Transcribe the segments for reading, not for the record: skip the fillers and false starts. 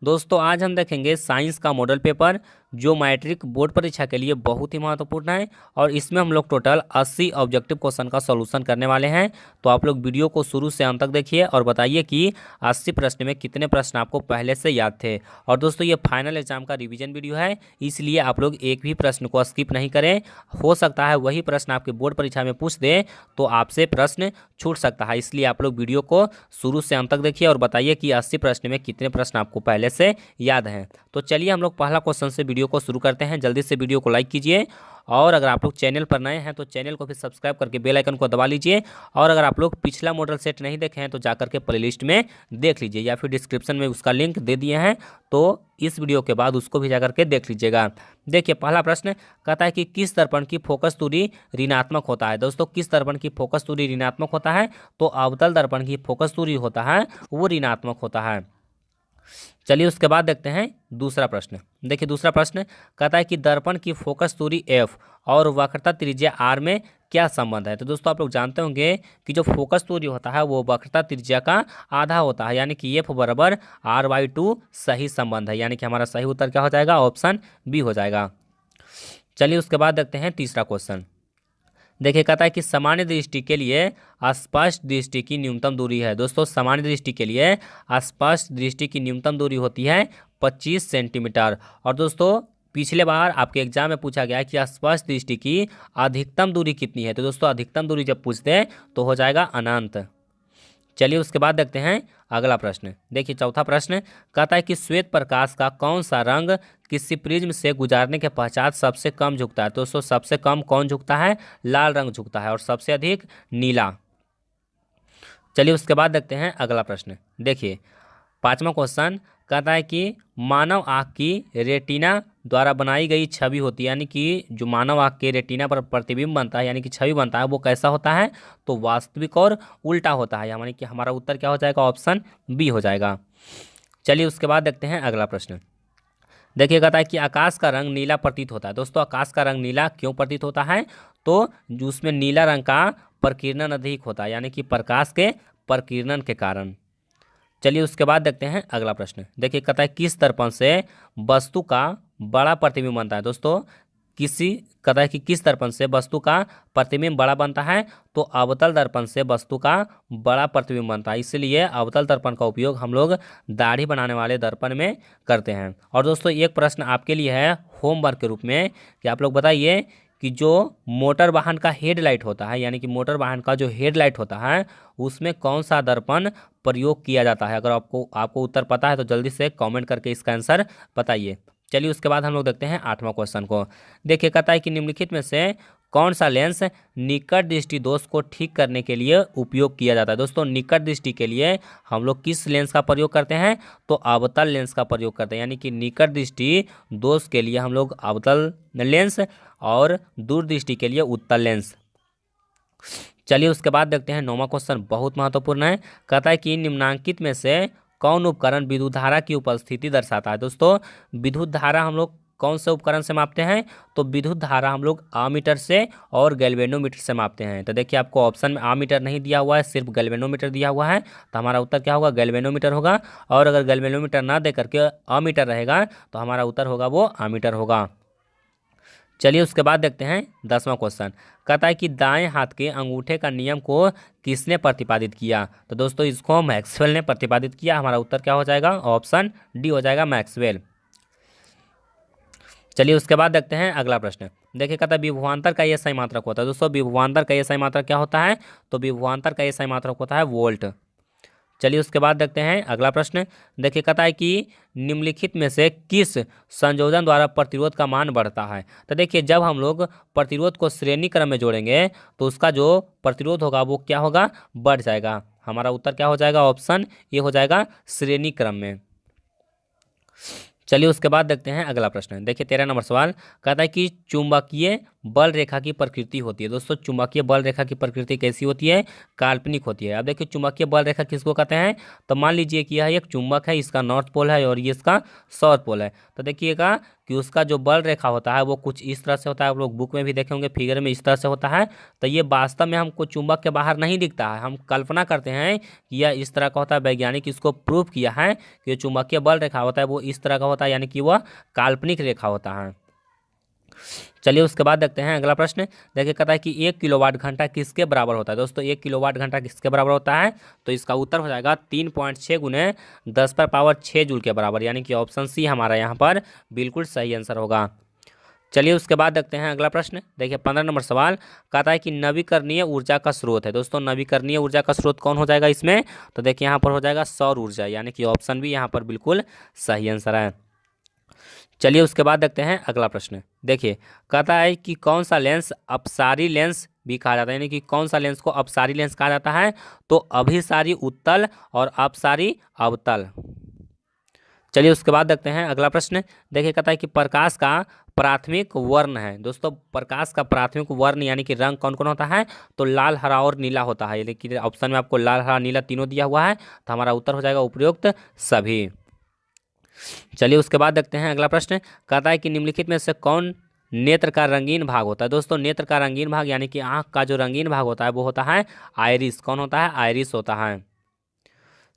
दोस्तों आज हम देखेंगे साइंस का मॉडल पेपर जो मैट्रिक बोर्ड परीक्षा के लिए बहुत ही महत्वपूर्ण है और इसमें हम लोग टोटल 80 ऑब्जेक्टिव क्वेश्चन का सॉल्यूशन करने वाले हैं। तो आप लोग वीडियो को शुरू से अंत तक देखिए और बताइए कि 80 प्रश्न में कितने प्रश्न आपको पहले से याद थे। और दोस्तों ये फाइनल एग्जाम का रिवीजन वीडियो है, इसलिए आप लोग एक भी प्रश्न को स्किप नहीं करें। हो सकता है वही प्रश्न आपके बोर्ड परीक्षा में पूछ दे तो आपसे प्रश्न छूट सकता है, इसलिए आप लोग वीडियो को शुरू से अंत तक देखिए और बताइए कि 80 प्रश्न में कितने प्रश्न आपको पहले से याद हैं। तो चलिए हम लोग पहला क्वेश्चन से वीडियो को शुरू करते हैं। जल्दी से वीडियो को लाइक कीजिए और अगर आप लोग चैनल पर नए हैं तो चैनल को भी सब्सक्राइब करके बेल आइकन को दबा लीजिए। और अगर आप लोग पिछला मॉडल सेट नहीं देखे हैं तो जाकर के प्लेलिस्ट में देख लीजिए या फिर डिस्क्रिप्शन में उसका लिंक दे दिए हैं, तो इस वीडियो के बाद उसको भी जाकर के देख लीजिएगा। देखिए पहला प्रश्न कहता है कि किस दर्पण की फोकस दूरी ऋणात्मक होता है। दोस्तों किस दर्पण की फोकस दूरी ऋणात्मक होता है, तो अवतल दर्पण की फोकस दूरी होता है वो ऋणात्मक होता है। चलिए उसके बाद देखते हैं दूसरा प्रश्न। देखिए दूसरा प्रश्न कहता है कि दर्पण की फोकस दूरी f और वक्रता त्रिज्या r में क्या संबंध है। तो दोस्तों आप लोग जानते होंगे कि जो फोकस दूरी होता है वो वक्रता त्रिज्या का आधा होता है, यानी कि f बराबर r/2 सही संबंध है, यानी कि हमारा सही उत्तर क्या हो जाएगा, ऑप्शन बी हो जाएगा। चलिए उसके बाद देखते हैं तीसरा क्वेश्चन। देखिए कहता है कि सामान्य दृष्टि के लिए स्पष्ट दृष्टि की न्यूनतम दूरी है। दोस्तों सामान्य दृष्टि के लिए स्पष्ट दृष्टि की न्यूनतम दूरी होती है 25 सेंटीमीटर। और दोस्तों पिछले बार आपके एग्जाम में पूछा गया है कि स्पष्ट दृष्टि की अधिकतम दूरी कितनी है। तो दोस्तों अधिकतम दूरी जब पूछते हैं तो हो जाएगा अनंत। चलिए उसके बाद देखते हैं अगला प्रश्न। देखिए चौथा प्रश्न कहता है कि श्वेत प्रकाश का कौन सा रंग किसी प्रिज्म से गुजारने के पश्चात सबसे कम झुकता है। तो दोस्तों सबसे कम कौन झुकता है, लाल रंग झुकता है और सबसे अधिक नीला। चलिए उसके बाद देखते हैं अगला प्रश्न। देखिए पांचवा क्वेश्चन कहता है कि मानव आँख की रेटिना द्वारा बनाई गई छवि होती है, यानी कि जो मानव आँख के रेटिना पर प्रतिबिंब बनता है यानी कि छवि बनता है वो कैसा होता है, तो वास्तविक और उल्टा होता है, यानी कि हमारा उत्तर क्या हो जाएगा, ऑप्शन बी हो जाएगा। चलिए उसके बाद देखते हैं अगला प्रश्न। देखिए कहता है कि आकाश का रंग नीला प्रतीत होता है। दोस्तों आकाश का रंग नीला क्यों प्रतीत होता है, तो जो उसमें नीला रंग का प्रकीर्णन अधिक होता है, यानी कि प्रकाश के प्रकीर्णन के कारण। चलिए उसके बाद देखते हैं अगला प्रश्न। देखिए कहता है किस दर्पण से वस्तु का बड़ा प्रतिबिंब बनता है। दोस्तों कहता है कि किस दर्पण से वस्तु का प्रतिबिंब बड़ा बनता है, तो अवतल दर्पण से वस्तु का बड़ा प्रतिबिंब बनता है, इसलिए अवतल दर्पण का उपयोग हम लोग दाढ़ी बनाने वाले दर्पण में करते हैं। और दोस्तों एक प्रश्न आपके लिए है होमवर्क के रूप में कि आप लोग बताइए कि जो मोटर वाहन का हेडलाइट होता है, यानी कि मोटर वाहन का जो हेडलाइट होता है उसमें कौन सा दर्पण प्रयोग किया जाता है। अगर आपको उत्तर पता है तो जल्दी से कमेंट करके इसका आंसर बताइए। चलिए उसके बाद हम लोग देखते हैं आठवां क्वेश्चन को। देखिए कहता है कि निम्नलिखित में से कौन सा लेंस निकट दृष्टि दोष को ठीक करने के लिए उपयोग किया जाता है। दोस्तों निकट दृष्टि के लिए हम लोग किस लेंस का प्रयोग करते हैं, तो अवतल लेंस का प्रयोग करते हैं, यानी कि निकट दृष्टि दोष के लिए हम लोग अवतल लेंस और दूर दृष्टि के लिए उत्तल लेंस। चलिए उसके बाद देखते हैं नौवां क्वेश्चन, बहुत महत्वपूर्ण है। कहता है कि निम्नांकित में से कौन उपकरण विद्युत धारा की उपस्थिति दर्शाता है। दोस्तों विद्युत धारा हम लोग कौन से उपकरण से मापते हैं, तो विद्युत धारा हम लोग आमीटर से और गैल्वेनोमीटर से मापते हैं। तो देखिए आपको ऑप्शन में आमीटर नहीं दिया हुआ है, सिर्फ गैल्वेनोमीटर दिया हुआ है, तो हमारा उत्तर क्या होगा, गैल्वेनोमीटर होगा। और अगर गैल्वेनोमीटर ना दे करके आमीटर रहेगा तो हमारा उत्तर होगा वो आमीटर होगा। चलिए उसके बाद देखते हैं 10वां क्वेश्चन। कहता है कि दाएं हाथ के अंगूठे का नियम को किसने प्रतिपादित किया। तो दोस्तों इसको मैक्सवेल ने प्रतिपादित किया, हमारा उत्तर क्या हो जाएगा, ऑप्शन डी हो जाएगा, मैक्सवेल। चलिए उसके बाद देखते हैं अगला प्रश्न। देखिए कहता है विभवांतर का ये सही मात्रक होता है। दोस्तों विभवांतर का ये सही मात्रक क्या होता है, तो विभवांतर का ये सही मात्रक होता है वोल्ट। चलिए उसके बाद देखते हैं अगला प्रश्न। देखिए कहता है कि निम्नलिखित में से किस संयोजन द्वारा प्रतिरोध का मान बढ़ता है। तो देखिए जब हम लोग प्रतिरोध को श्रेणी क्रम में जोड़ेंगे तो उसका जो प्रतिरोध होगा वो क्या होगा, बढ़ जाएगा। हमारा उत्तर क्या हो जाएगा, ऑप्शन ये हो जाएगा, श्रेणी क्रम में। चलिए उसके बाद देखते हैं अगला प्रश्न। देखिए 13 नंबर सवाल कहता है कि चुंबकीय बल रेखा की प्रकृति होती है। दोस्तों चुंबकीय बल रेखा की प्रकृति कैसी होती है? काल्पनिक होती है। अब देखिए चुंबकीय बल रेखा किसको कहते हैं? तो मान लीजिए कि यह एक चुंबक है, इसका नॉर्थ पोल है और ये इसका साउथ पोल है। तो देखिएगा कि उसका जो बल रेखा होता है वो कुछ इस तरह से होता है, आप लोग बुक में भी देखे होंगे, फिगर में इस तरह से होता है। तो ये वास्तव में हमको चुंबक के बाहर नहीं दिखता है, हम कल्पना करते हैं कि यह इस तरह का होता है। वैज्ञानिक इसको प्रूव किया है कि चुंबकीय बल रेखा होता है वो इस तरह का होता है, यानी कि वह काल्पनिक रेखा होता है। चलिए उसके बाद देखते हैं अगला प्रश्न। देखिए कहता है कि 1 किलोवाट घंटा किसके बराबर होता है? दोस्तों 1 किलोवाट घंटा किसके बराबर होता है? तो इसका उत्तर हो जाएगा 3.6 गुने 10⁻6 जूल के बराबर, यानी कि ऑप्शन सी हमारा यहाँ पर बिल्कुल सही आंसर होगा। चलिए उसके बाद देखते हैं अगला प्रश्न। देखिए 15 नंबर सवाल कहता है कि नवीकरणीय ऊर्जा का स्रोत है। दोस्तों नवीकरणीय ऊर्जा का स्रोत कौन हो जाएगा इसमें? तो देखिए यहाँ पर हो जाएगा सौर ऊर्जा, यानी कि ऑप्शन भी यहाँ पर बिल्कुल सही आंसर है। चलिए उसके बाद देखते हैं अगला प्रश्न। देखिए कहता है कि कौन सा लेंस अपसारी लेंस भी कहा जाता है, यानी कि कौन सा लेंस को अपसारी लेंस कहा जाता है? तो अभिसारी उत्तल और अपसारी अवतल। चलिए उसके बाद देखते हैं अगला प्रश्न। देखिए कहता है कि प्रकाश का प्राथमिक वर्ण है। दोस्तों प्रकाश का प्राथमिक वर्ण यानी कि रंग कौन कौन होता है? तो लाल, हरा और नीला होता है। लेकिन ऑप्शन में आपको लाल, हरा, नीला तीनों दिया हुआ है, तो हमारा उत्तर हो जाएगा उपयुक्त सभी। चलिए उसके बाद देखते हैं अगला प्रश्न। कहता है कि निम्नलिखित में से कौन नेत्र का रंगीन भाग होता है? दोस्तों नेत्र का रंगीन भाग यानी कि आंख का जो रंगीन भाग होता है वो होता है आइरिस। कौन होता है? आइरिस होता है।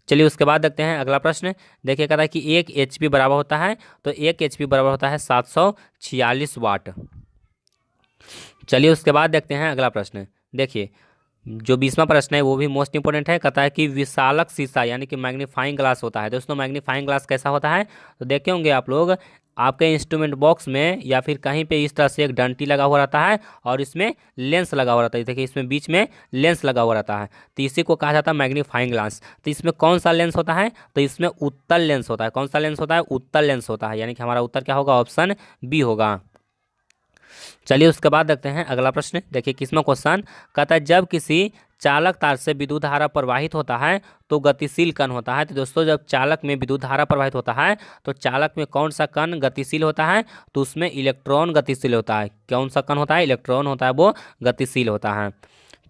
चलिए उसके बाद देखते हैं अगला प्रश्न। देखिए कहता है कि 1 HP बराबर होता है, तो 1 HP बराबर होता है 746 वाट। चलिए उसके बाद देखते हैं अगला प्रश्न। देखिए जो 20वां प्रश्न है वो भी मोस्ट इंपोर्टेंट है। कहता है कि विशालक शीशा यानी कि मैग्नीफाइंग ग्लास होता है। दोस्तों मैग्नीफाइंग ग्लास कैसा होता है? तो देखे होंगे आप लोग, आपके इंस्ट्रूमेंट बॉक्स में या फिर कहीं पे इस तरह से एक डंटी लगा हुआ रहता है और इसमें लेंस लगा हुआ रहता है। देखिए इसमें बीच में लेंस लगा हुआ रहता है, तो इसी को कहा जाता है मैग्नीफाइंग ग्लास। तो इसमें कौन सा लेंस होता है? तो इसमें उत्तल लेंस होता है। कौन सा लेंस होता है? उत्तल लेंस होता है, यानी कि हमारा उत्तर क्या होगा? ऑप्शन बी होगा। चलिए उसके बाद देखते हैं अगला प्रश्न। देखिए किसमें क्वेश्चन कहता है जब किसी चालक तार से विद्युत धारा प्रवाहित होता है तो गतिशील कण होता है। तो दोस्तों जब चालक में विद्युत धारा प्रवाहित होता है तो चालक में कौन सा कण गतिशील होता है? तो उसमें इलेक्ट्रॉन गतिशील होता है। कौन सा कण होता है? इलेक्ट्रॉन होता है, वो गतिशील होता है।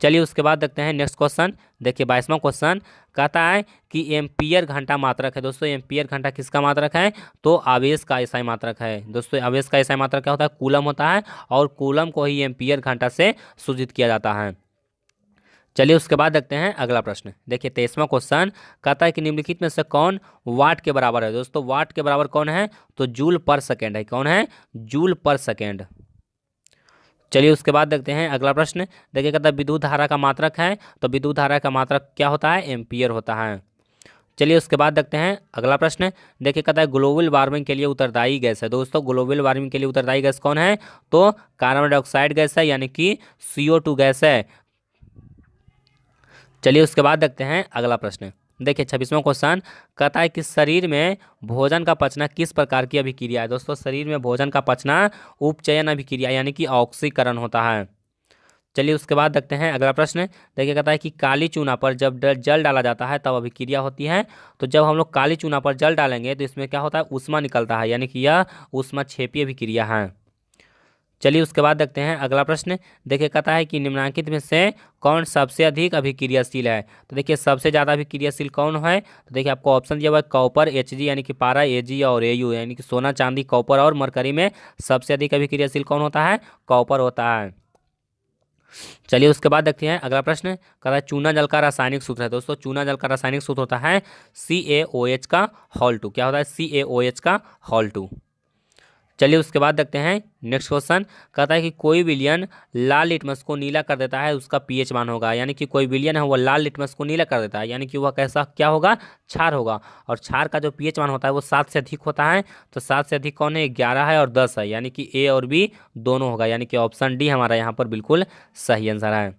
चलिए उसके बाद देखते हैं नेक्स्ट क्वेश्चन। देखिए 22वां क्वेश्चन कहता है कि एम्पियर घंटा मात्रक है। दोस्तों एम्पियर घंटा किसका मात्रक है? तो आवेश का एसआई मात्रक है। दोस्तों आवेश का एसआई मात्रक क्या होता है? कूलम होता है, और कूलम को ही एम्पियर घंटा से सूचित किया जाता है। चलिए उसके बाद देखते हैं अगला प्रश्न। देखिए 23वां क्वेश्चन कहता है कि निम्नलिखित में से कौन वाट के बराबर है? दोस्तों वाट के बराबर कौन है? तो जूल पर सेकेंड है। कौन है? जूल पर सेकेंड। चलिए उसके बाद देखते हैं अगला प्रश्न। देखिए कहता है विद्युत धारा का मात्रक है, तो विद्युत धारा का मात्रक क्या होता है? एम्पियर होता है। चलिए उसके बाद देखते हैं अगला प्रश्न। देखिए कहता है ग्लोबल वार्मिंग के लिए उत्तरदायी गैस है। दोस्तों ग्लोबल वार्मिंग के लिए उत्तरदायी गैस कौन है? तो कार्बन डाइऑक्साइड गैस है, यानी कि CO2 गैस है। चलिए उसके बाद देखते हैं अगला प्रश्न। देखिए 26वां क्वेश्चन कहता है कि शरीर में भोजन का पचना किस प्रकार की अभिक्रिया है? दोस्तों शरीर में भोजन का पचना उपचयन अभिक्रिया यानी कि ऑक्सीकरण होता है। चलिए उसके बाद देखते हैं अगला प्रश्न। देखिए कहता है कि काली चूना पर जब जल डाला जाता है तब अभिक्रिया होती है। तो जब हम लोग काली चूना पर जल डालेंगे तो इसमें क्या होता है? ऊष्मा निकलता है, यानी कि यह ऊष्माक्षेपी अभिक्रिया है। चलिए उसके बाद देखते हैं अगला प्रश्न। देखिए कहता है कि निम्नलिखित में से कौन सबसे अधिक अभिक्रियाशील है? तो देखिए सबसे ज़्यादा अभिक्रियाशील कौन है? तो देखिए आपको ऑप्शन दिया हुआ है कॉपर, Hg यानी कि पारा, Ag और Au यानी कि सोना, चांदी, कॉपर और मरकरी में सबसे अधिक अभिक्रियाशील कौन होता है? कॉपर होता है। चलिए उसके बाद देखते हैं अगला प्रश्न। कहता है चूना जल का रासायनिक सूत्र है। दोस्तों चूना जल का रासायनिक सूत्र होता है CaOH का होल 2। क्या होता है? CaOH का होल 2। चलिए उसके बाद देखते हैं नेक्स्ट क्वेश्चन। कहता है कि कोई विलयन लाल लिटमस को नीला कर देता है, उसका पीएच मान होगा। यानी कि कोई विलयन है वो लाल लिटमस को नीला कर देता है, यानी कि वह कैसा क्या होगा? क्षार होगा। और क्षार का जो पीएच मान होता है वो 7 से अधिक होता है। तो 7 से अधिक कौन है? 11 है और 10 है, यानी कि A और B दोनों होगा, यानी कि ऑप्शन डी हमारा यहाँ पर बिल्कुल सही आंसर है।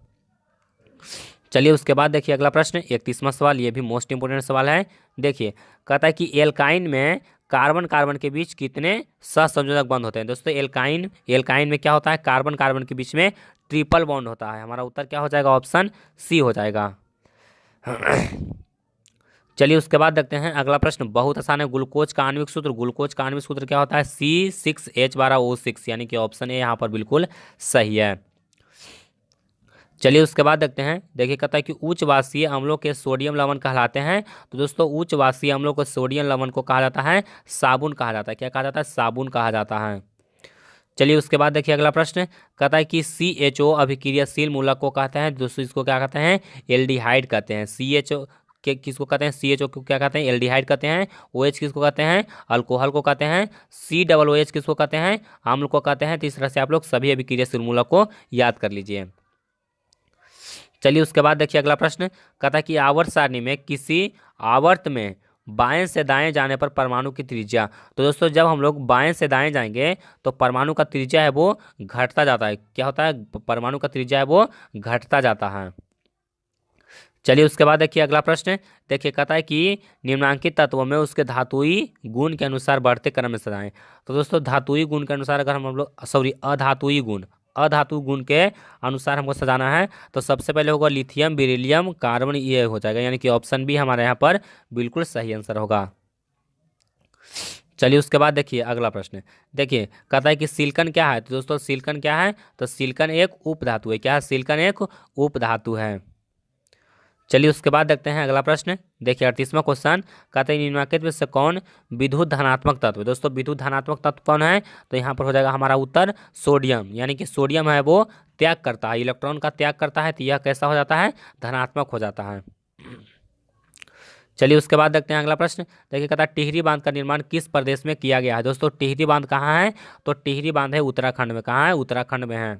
चलिए उसके बाद देखिए अगला प्रश्न 31वां सवाल, ये भी मोस्ट इंपोर्टेंट सवाल है। देखिए कहता है कि एल्काइन में कार्बन कार्बन के बीच कितने सहसंयोजक बंध होते हैं? दोस्तों एल्काइन में क्या होता है? कार्बन कार्बन के बीच में ट्रिपल बॉन्ड होता है। हमारा उत्तर क्या हो जाएगा? ऑप्शन सी हो जाएगा। चलिए उसके बाद देखते हैं अगला प्रश्न, बहुत आसान है। ग्लूकोज का आणविक सूत्र, ग्लूकोज का आणविक सूत्र क्या होता है? C6H12O6, यानी कि ऑप्शन ए यहाँ पर बिल्कुल सही है। चलिए उसके बाद देखते हैं, देखिए कहता है कि उच्च वाष्पीय अम्लों के सोडियम लवण कहलाते हैं। तो दोस्तों उच्च वाष्पीय अम्लों को सोडियम लवण को कहा जाता है साबुन कहा जाता है। क्या कहा जाता है? साबुन कहा जाता है। चलिए उसके बाद देखिए अगला प्रश्न, कहता है कि CHO अभिक्रियाशील मूलक को कहते हैं। दोस्तों इसको क्या कहते हैं? एल्डिहाइड कहते हैं। CHO के किसको कहते हैं? CHO को क्या कहते हैं? एल्डिहाइड कहते हैं। OH किसको कहते हैं? अल्कोहल को कहते हैं। COOH किसको कहते हैं? अम्ल को कहते हैं। तो इस तरह से आप लोग सभी अभिक्रियाशील मूलक को याद कर लीजिए। चलिए उसके बाद देखिए अगला प्रश्न, कहता है कि आवर्त सारणी में किसी आवर्त में बाएं से दाएं जाने पर परमाणु की त्रिज्या। तो दोस्तों जब हम लोग बाएं से दाएं जाएंगे तो परमाणु का त्रिज्या है वो घटता जाता है। क्या होता है? परमाणु का त्रिज्या है वो घटता जाता है। चलिए उसके बाद देखिए अगला प्रश्न, देखिए कहता है कि निम्नांकित तत्वों में उसके धातुई गुण के अनुसार बढ़ते क्रम में सजाएं। तो दोस्तों धातुई गुण के अनुसार अगर हम लोग अधातु गुण के अनुसार हमको सजाना है तो सबसे पहले होगा लिथियम, बेरिलियम, कार्बन, ये हो जाएगा, यानी कि ऑप्शन बी हमारे यहाँ पर बिल्कुल सही आंसर होगा। चलिए उसके बाद देखिए अगला प्रश्न, देखिए कहता है कि सिलिकॉन क्या है? तो दोस्तों सिलिकॉन क्या है? तो सिलिकॉन एक उपधातु है। क्या है? सिलिकॉन एक उपधातु है। चलिए उसके बाद देखते हैं अगला प्रश्न, देखिए 38वां क्वेश्चन, कहते हैं निम्नलिखित में से कौन विद्युत धनात्मक तत्व है? दोस्तों विद्युत धनात्मक तत्व कौन है? तो यहाँ पर हो जाएगा हमारा उत्तर सोडियम, यानी कि सोडियम है वो त्याग करता है, इलेक्ट्रॉन का त्याग करता है। तो यह कैसा हो जाता है? धनात्मक हो जाता है। चलिए उसके बाद देखते हैं अगला प्रश्न, देखिए कहता है टिहरी बांध का निर्माण किस प्रदेश में किया गया है? दोस्तों टिहरी बांध कहाँ है? तो टिहरी बांध है उत्तराखंड में। कहाँ है? उत्तराखंड में है।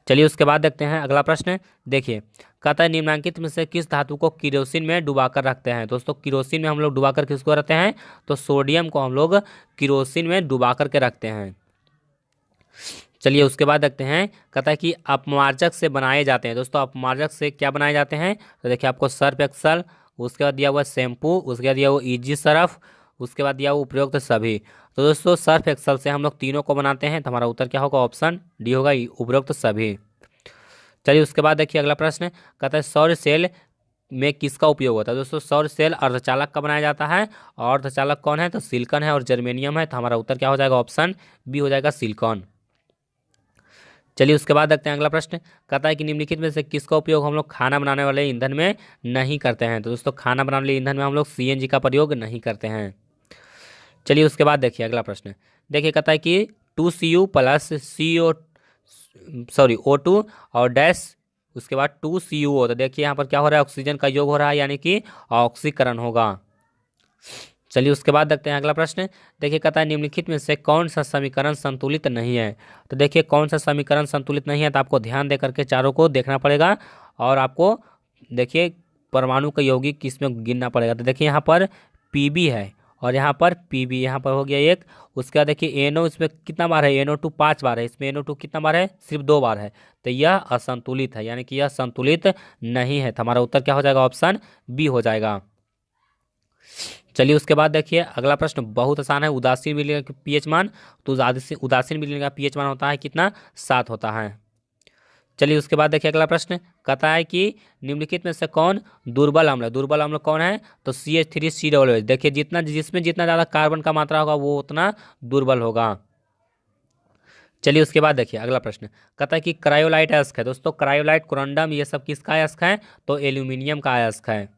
चलिए उसके बाद देखते हैं अगला प्रश्न, देखिए कहता है निम्नलिखित में से किस धातु को किरोसिन में डुबाकर रखते हैं? दोस्तों किरोसिन में हम लोग डुबाकर किसको रखते हैं? तो सोडियम को हम लोग किरोसिन में डुबा करके रखते हैं। चलिए उसके बाद देखते हैं, कहता है कि अपमार्जक से बनाए जाते हैं। दोस्तों अपमार्जक से क्या बनाए जाते हैं? तो देखिए आपको सर्फ एक्सल, उसके बाद दिया हुआ शैम्पू, उसके बाद दिया हुआ इजी सर्फ, उसके बाद दिया हुआ उपयुक्त सभी। तो दोस्तों सर्फ एक्सल से हम लोग तीनों को बनाते हैं। तो हमारा उत्तर क्या होगा? ऑप्शन डी होगा, उपयुक्त सभी। चलिए उसके बाद देखिए अगला प्रश्न, कहता है सौर सेल में किसका उपयोग होता है? दोस्तों सौर सेल अर्धचालक का बनाया जाता है। और अर्धचालक कौन है? तो सिलिकॉन है और जर्मेनियम है। तो हमारा उत्तर क्या हो जाएगा? ऑप्शन बी हो जाएगा, सिलिकॉन। चलिए उसके बाद देखते हैं अगला प्रश्न, कहता है कि निम्नलिखित में से किसका उपयोग हम लोग खाना बनाने वाले ईंधन में नहीं करते हैं? तो दोस्तों खाना बनाने वाले ईंधन में हम लोग CNG का प्रयोग नहीं करते हैं। चलिए उसके बाद देखिए अगला प्रश्न, देखिए कहता है कि 2Cu प्लस O2 और डैश, उसके बाद 2CuO। तो देखिए यहाँ पर क्या हो रहा है? ऑक्सीजन का योग हो रहा है, यानी कि ऑक्सीकरण होगा। चलिए उसके बाद देखते हैं अगला प्रश्न, देखिए कहता है निम्नलिखित में से कौन सा समीकरण संतुलित नहीं है? तो देखिए कौन सा समीकरण संतुलित नहीं है, तो आपको ध्यान दे करके चारों को देखना पड़ेगा और आपको देखिए परमाणु का यौगिक किस में गिनना पड़ेगा। तो देखिए यहाँ पर Pb है और यहाँ पर Pb, यहाँ पर हो गया एक। उसके बाद देखिए NO, इसमें कितना बार है? NO2 5 बार है, इसमें NO2 कितना बार है? सिर्फ 2 बार है। तो यह असंतुलित है, यानी कि यह संतुलित नहीं है। तो हमारा उत्तर क्या हो जाएगा? ऑप्शन बी हो जाएगा। चलिए उसके बाद देखिए अगला प्रश्न बहुत आसान है, उदासीन विलयन का पीएच मान। तो उदासीन विलयन का पीएच मान होता है कितना? 7 होता है। चलिए उसके बाद देखिए अगला प्रश्न, कहता है कि निम्नलिखित में से कौन दुर्बल अम्ल है? दुर्बल अम्ल कौन है? तो CH3COOH। देखिए जिसमें जितना ज़्यादा कार्बन का मात्रा होगा वो उतना दुर्बल होगा। चलिए उसके बाद देखिए अगला प्रश्न, कहता है कि क्रायोलाइट अयस्क है। दोस्तों क्रायोलाइट, कोरंडम, ये सब किसका अयस्क है? तो एल्यूमिनियम का अयस्क है।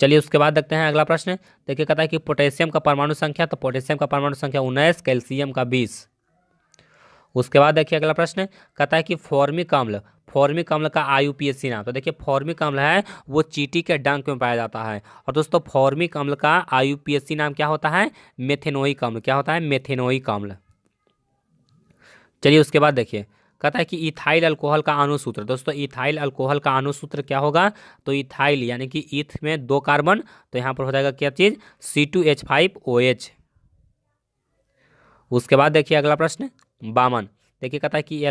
चलिए उसके बाद देखते हैं अगला प्रश्न, देखिए कहता है कि पोटेशियम का परमाणु संख्या। तो पोटेशियम का परमाणु संख्या 19, कैल्शियम का 20। उसके बाद देखिए अगला प्रश्न, कहता है कि फॉर्मिक अम्ल का IUPAC नाम। तो देखिए फॉर्मिक अम्ल है वो चींटी के डंक में पाया जाता है। और दोस्तों फॉर्मिक अम्ल का IUPAC नाम क्या होता है? मेथेनोइक अम्ल। क्या होता है? मेथेनोइक अम्ल। चलिए उसके बाद देखिए कहता है कि इथाइल अल्कोहल का अणुसूत्र। दोस्तों इथाइल अल्कोहल का अणुसूत्र क्या होगा? तो इथाइल यानी कि ईथ में 2 कार्बन, तो यहाँ पर हो जाएगा क्या चीज़? C2H5OH। उसके बाद देखिए अगला प्रश्न 52, देखिए कहता है कि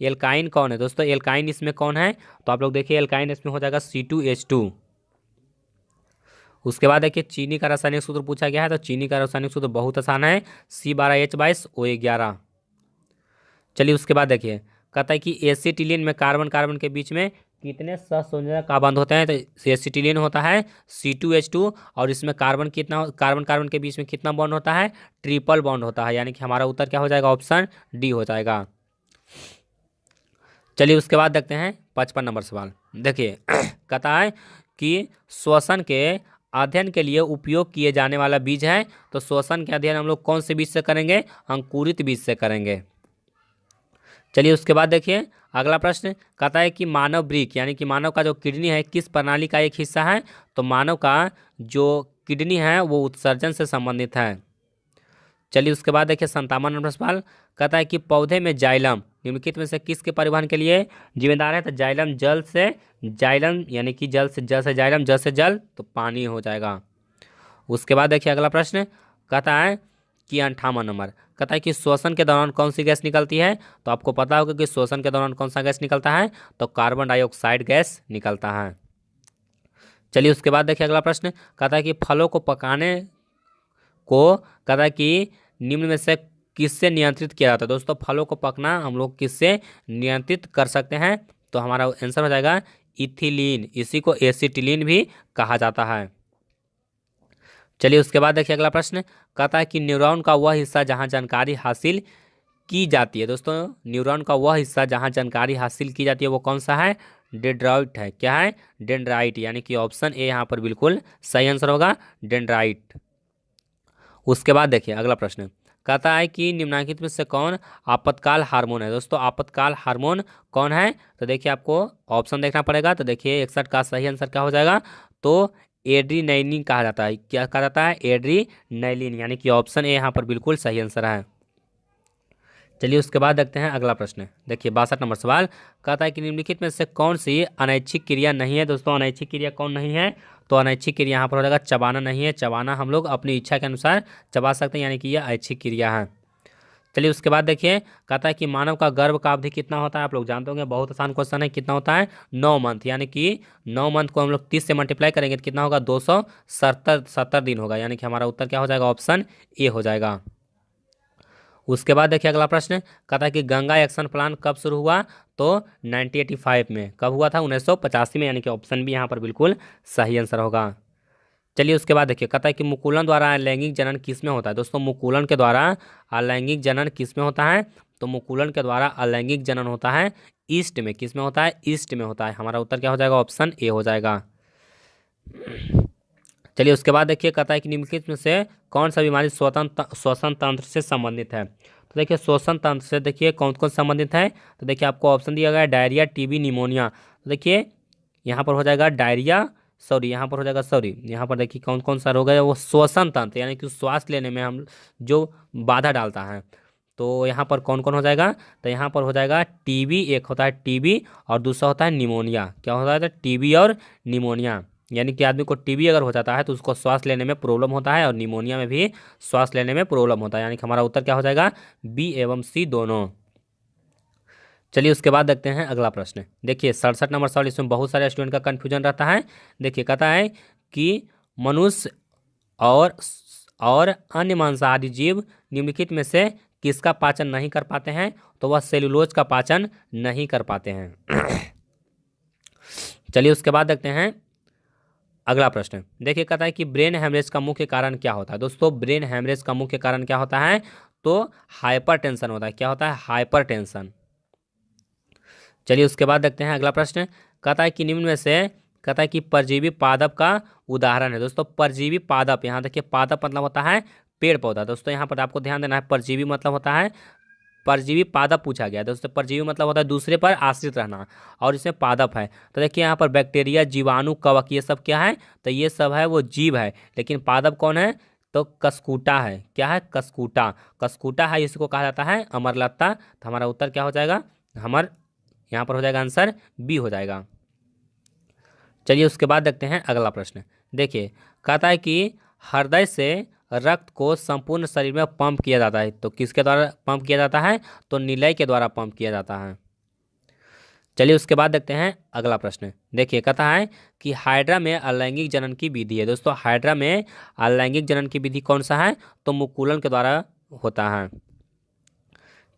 एल्काइन कौन है? दोस्तों एल्काइन इसमें कौन है? तो आप लोग देखिए एल्काइन इसमें हो जाएगा C2H2। उसके बाद देखिए चीनी का रासायनिक सूत्र पूछा गया है। तो चीनी का रासायनिक सूत्र बहुत आसान है, C12H22O11। चलिए उसके बाद देखिए कहता है कि एसिटिलीन में कार्बन कार्बन के बीच में कितने सहसंयोजक का बंध होते हैं? तो एसिटिलीन होता है C2H2, और इसमें कार्बन कितना, कार्बन कार्बन के बीच में कितना बॉन्ड होता है? ट्रिपल बॉन्ड होता है, यानी कि हमारा उत्तर क्या हो जाएगा? ऑप्शन डी हो जाएगा। चलिए उसके बाद देखते हैं 55 नंबर सवाल। देखिए कहता है कि श्वसन के अध्ययन के लिए उपयोग किए जाने वाला बीज है, तो श्वसन के अध्ययन हम लोग कौन से बीज से करेंगे? अंकुरित बीज से करेंगे। चलिए उसके बाद देखिए अगला प्रश्न कहता है कि मानव वृक्क यानी कि मानव का जो किडनी है किस प्रणाली का एक हिस्सा है? तो मानव का जो किडनी है वो उत्सर्जन से संबंधित है। चलिए उसके बाद देखिए 57 नंबर सवाल कहता है कि पौधे में जाइलम निम्नलिखित में से किसके परिवहन के लिए जिम्मेदार है? तो जाइलम जल से, जाइलम यानी कि जल से जाइलम, जल से जल, तो पानी हो जाएगा। उसके बाद देखिए अगला प्रश्न कहता है कि 58 नंबर कहता है कि श्वसन के दौरान कौन सी गैस निकलती है? तो आपको पता होगा कि श्वसन के दौरान कौन सा गैस निकलता है? तो कार्बन डाइऑक्साइड गैस निकलता है। चलिए उसके बाद देखिए अगला प्रश्न कहता है कि फलों को पकाने को कहता है कि निम्न में से किससे नियंत्रित किया जाता है? दोस्तों फलों को पकना हम लोग किससे नियंत्रित कर सकते हैं? तो हमारा आंसर हो जाएगा इथिलीन, इसी को एसिटिलीन भी कहा जाता है। चलिए उसके बाद देखिए अगला प्रश्न कहता है कि न्यूरॉन का वह हिस्सा जहां जानकारी हासिल की जाती है। दोस्तों न्यूरॉन का वह हिस्सा जहां जानकारी हासिल की जाती है वो कौन सा है? डेंड्राइट है। क्या है? डेंड्राइट, यानी कि ऑप्शन ए यहाँ पर बिल्कुल सही आंसर होगा, डेंड्राइट। उसके बाद देखिए अगला प्रश्न कहता है कि निम्नलिखित में से कौन आपातकाल हार्मोन है? दोस्तों आपातकाल हार्मोन कौन है? तो देखिए आपको ऑप्शन देखना पड़ेगा। तो देखिए 61 का सही आंसर क्या हो जाएगा? तो एड्रीनलिन कहा जाता है। क्या कहा जाता है? एड्रीनलिन, यानी कि ऑप्शन ए यहाँ पर बिल्कुल सही आंसर है। चलिए उसके बाद देखते हैं अगला प्रश्न। देखिए 62 नंबर सवाल कहता है कि निम्नलिखित में से कौन सी अनैच्छिक क्रिया नहीं है? दोस्तों अनैच्छिक क्रिया कौन नहीं है? तो अनैच्छिक क्रिया यहाँ पर हो जाएगा चबाना नहीं है। चबाना हम लोग अपनी इच्छा के अनुसार चबा सकते हैं, यानी कि यह ऐच्छिक क्रिया है। चलिए उसके बाद देखिए कहता है कि मानव का गर्भ का अवधि कितना होता है? आप लोग जानते होंगे, बहुत आसान क्वेश्चन है। कितना होता है? 9 मंथ, यानी कि 9 मंथ को हम लोग 30 से मल्टीप्लाई करेंगे तो कितना होगा? 270 दिन होगा, यानी कि हमारा उत्तर क्या हो जाएगा? ऑप्शन ए हो जाएगा। उसके बाद देखिए अगला प्रश्न कहता है कि गंगा एक्शन प्लान कब शुरू हुआ? तो 1985 में। कब हुआ था? 1985 में, यानी कि ऑप्शन बी यहाँ पर बिल्कुल सही आंसर होगा। चलिए उसके बाद देखिए कहता है कि मुकुलन द्वारा अलैंगिक जनन किस में होता है? दोस्तों मुकुलन के द्वारा अलैंगिक जनन किस में होता है? तो मुकुलन के द्वारा अलैंगिक जनन होता है ईस्ट में। किस में होता है? ईस्ट में होता है। हमारा उत्तर क्या हो जाएगा? ऑप्शन ए हो जाएगा। चलिए उसके बाद देखिए कहता है कि निम्नलिखित में से कौन सा बीमारी श्वसन तंत्र से संबंधित है? तो देखिए श्वसन तंत्र से देखिए कौन कौन संबंधित है? तो देखिए आपको ऑप्शन दिया गया है डायरिया, टीबी, निमोनिया। तो देखिए यहाँ पर हो जाएगा डायरिया, यहाँ पर हो जाएगा यहाँ पर देखिए कौन कौन सा रोग है? वो श्वसन तंत्र, यानी कि श्वास लेने में हम जो बाधा डालता है। तो यहाँ पर कौन कौन हो जाएगा? तो यहाँ पर हो जाएगा टीबी, एक होता है टीबी और दूसरा होता है निमोनिया। क्या होता है? टीबी और निमोनिया, यानी कि आदमी को टीबी अगर हो जाता है तो उसको सांस लेने में प्रॉब्लम होता है, और निमोनिया में भी सांस लेने में प्रॉब्लम होता है, यानी कि हमारा उत्तर क्या हो जाएगा? बी एवं सी दोनों। चलिए उसके बाद देखते हैं अगला प्रश्न। देखिए 67 नंबर सवाल, इसमें बहुत सारे स्टूडेंट का कन्फ्यूजन रहता है। देखिए कहता है कि मनुष्य और अन्य मांसाहारी जीव निम्नलिखित में से किसका पाचन नहीं कर पाते हैं? तो वह सेलुलोज का पाचन नहीं कर पाते हैं। चलिए उसके बाद देखते हैं अगला प्रश्न। देखिए कहता है कि ब्रेन हैमरेज का मुख्य कारण क्या होता है? दोस्तों ब्रेन हैमरेज का मुख्य कारण क्या होता है? तो हाइपरटेंशन होता है। क्या होता है? हाइपरटेंशन। चलिए उसके बाद देखते हैं अगला प्रश्न। कहता है कि निम्न में से कहता है कि परजीवी पादप का उदाहरण है। दोस्तों परजीवी पादप, यहाँ देखिए पादप मतलब होता है पेड़ पौधा। दोस्तों यहाँ पर आपको ध्यान देना है, परजीवी मतलब होता है, परजीवी पादप पूछा गया है। दोस्तों परजीवी मतलब होता है दूसरे पर आश्रित रहना, और इसमें पादप है। तो देखिए यहाँ पर बैक्टीरिया, जीवाणु, कवक, ये सब क्या है? तो ये सब है वो जीव है, लेकिन पादप कौन है? तो कसकूटा है। क्या है? कसकूटा। कसकूटा है, इसको कहा जाता है अमरलता। तो हमारा उत्तर क्या हो जाएगा? यहाँ पर हो जाएगा आंसर बी हो जाएगा। चलिए उसके बाद देखते हैं अगला प्रश्न। देखिए कहता है कि हृदय से रक्त को संपूर्ण शरीर में पंप किया जाता है, तो किसके द्वारा पंप किया जाता है? तो निलय के द्वारा पंप किया जाता है। चलिए उसके बाद देखते हैं अगला प्रश्न। देखिए कहता है कि हाइड्रा में अलैंगिक जनन की विधि है। दोस्तों हाइड्रा में अलैंगिक जनन की विधि कौन सा है? तो मुकुलन के द्वारा होता है।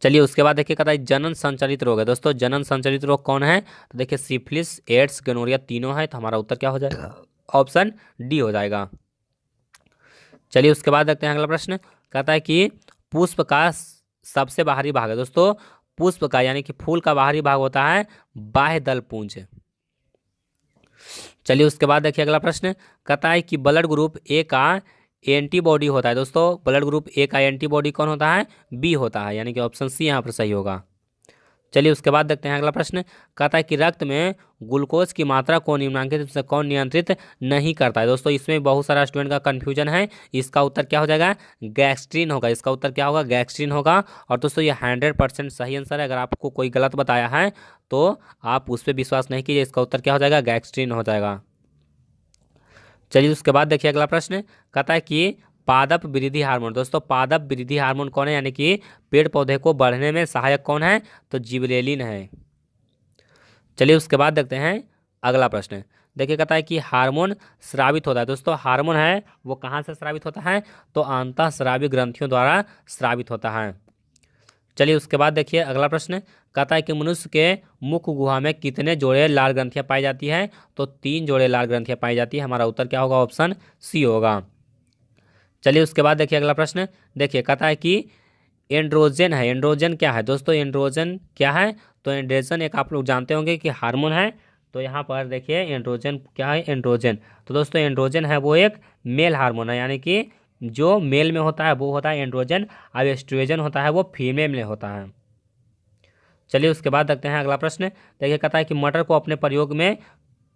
चलिए उसके बाद देखिए कहता है जनन संचालित रोग है। दोस्तों जनन संचालित रोग कौन है? तो देखिए सिफिलिस, एड्स, गोनोरिया तीनों है, तो हमारा उत्तर क्या हो जाएगा? ऑप्शन डी हो जाएगा। चलिए उसके बाद देखते हैं अगला प्रश्न। कहता है कि पुष्प का सबसे बाहरी भाग है। दोस्तों पुष्प का यानी कि फूल का बाहरी भाग होता है बाह्य दल पुंज। चलिए उसके बाद देखिए अगला प्रश्न। कहता है कि ब्लड ग्रुप ए का एंटीबॉडी होता है। दोस्तों ब्लड ग्रुप ए का एंटीबॉडी कौन होता है? बी होता है, यानी कि ऑप्शन सी यहाँ पर सही होगा। चलिए उसके बाद देखते हैं अगला प्रश्न। कहता है कि रक्त में ग्लूकोज की मात्रा को निम्नांकित रूप से कौन नियंत्रित नहीं करता है? दोस्तों इसमें बहुत सारा स्टूडेंट का कंफ्यूजन है। इसका उत्तर क्या हो जाएगा? गैस्ट्रिन होगा। इसका उत्तर क्या होगा? गैस्ट्रिन होगा। और दोस्तों ये 100% सही आंसर है। अगर आपको कोई गलत बताया है तो आप उस पर विश्वास नहीं कीजिए। इसका उत्तर क्या हो जाएगा? गैस्ट्रिन हो जाएगा। चलिए उसके बाद देखिए अगला प्रश्न। कहता है कि पादप वृद्धि हार्मोन। दोस्तों पादप वृद्धि हार्मोन कौन है, यानी कि पेड़ पौधे को बढ़ने में सहायक कौन है? तो जिबरेलिन है। चलिए उसके बाद देखते हैं अगला प्रश्न। देखिए कहता है कि हार्मोन स्रावित होता है। दोस्तों हार्मोन है वो कहाँ से स्रावित होता है? तो अंतःस्रावी ग्रंथियों द्वारा स्रावित होता है। चलिए उसके बाद देखिए अगला प्रश्न। कहता है कि मनुष्य के मुख गुहा में कितने जोड़े लाल ग्रंथियां पाई जाती हैं? तो 3 जोड़े लाल ग्रंथियां पाई जाती है। हमारा उत्तर क्या होगा? ऑप्शन सी होगा। चलिए उसके बाद देखिए अगला प्रश्न। देखिए कहता है कि एंड्रोजन है। एंड्रोजन क्या है? दोस्तों एंड्रोजन क्या है? तो एंड्रोजन एक आप लोग जानते होंगे कि हार्मोन है। तो यहाँ पर देखिए एंड्रोजन क्या है? एंड्रोजन, तो दोस्तों एंड्रोजन है वो एक मेल हार्मोन है, यानी कि जो मेल में होता है वो होता है एंड्रोजन, और एस्ट्रोजन होता है वो फीमेल में होता है। चलिए उसके बाद देखते हैं अगला प्रश्न। देखिए कहता है कि मटर को अपने प्रयोग में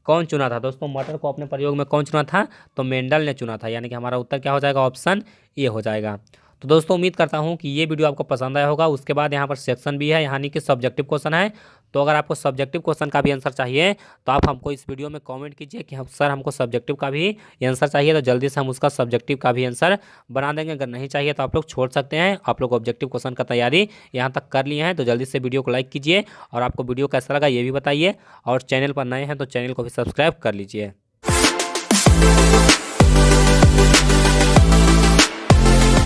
कौन चुना था? दोस्तों मटर को अपने प्रयोग में कौन चुना था? तो मेंडल ने चुना था, यानी कि हमारा उत्तर क्या हो जाएगा? ऑप्शन ए हो जाएगा। तो दोस्तों उम्मीद करता हूं कि ये वीडियो आपको पसंद आया होगा। उसके बाद यहाँ पर सेक्शन भी है, यानी कि सब्जेक्टिव क्वेश्चन है। तो अगर आपको सब्जेक्टिव क्वेश्चन का भी आंसर चाहिए तो आप हमको इस वीडियो में कमेंट कीजिए कि हम सर हमको सब्जेक्टिव का भी आंसर चाहिए, तो जल्दी से हम उसका सब्जेक्टिव का भी आंसर बना देंगे। अगर नहीं चाहिए तो आप लोग छोड़ सकते हैं। आप लोग ऑब्जेक्टिव क्वेश्चन का तैयारी यहाँ तक कर लिए हैं तो जल्दी से वीडियो को लाइक कीजिए, और आपको वीडियो कैसा लगा ये भी बताइए। और चैनल पर नए हैं तो चैनल को भी सब्सक्राइब कर लीजिए।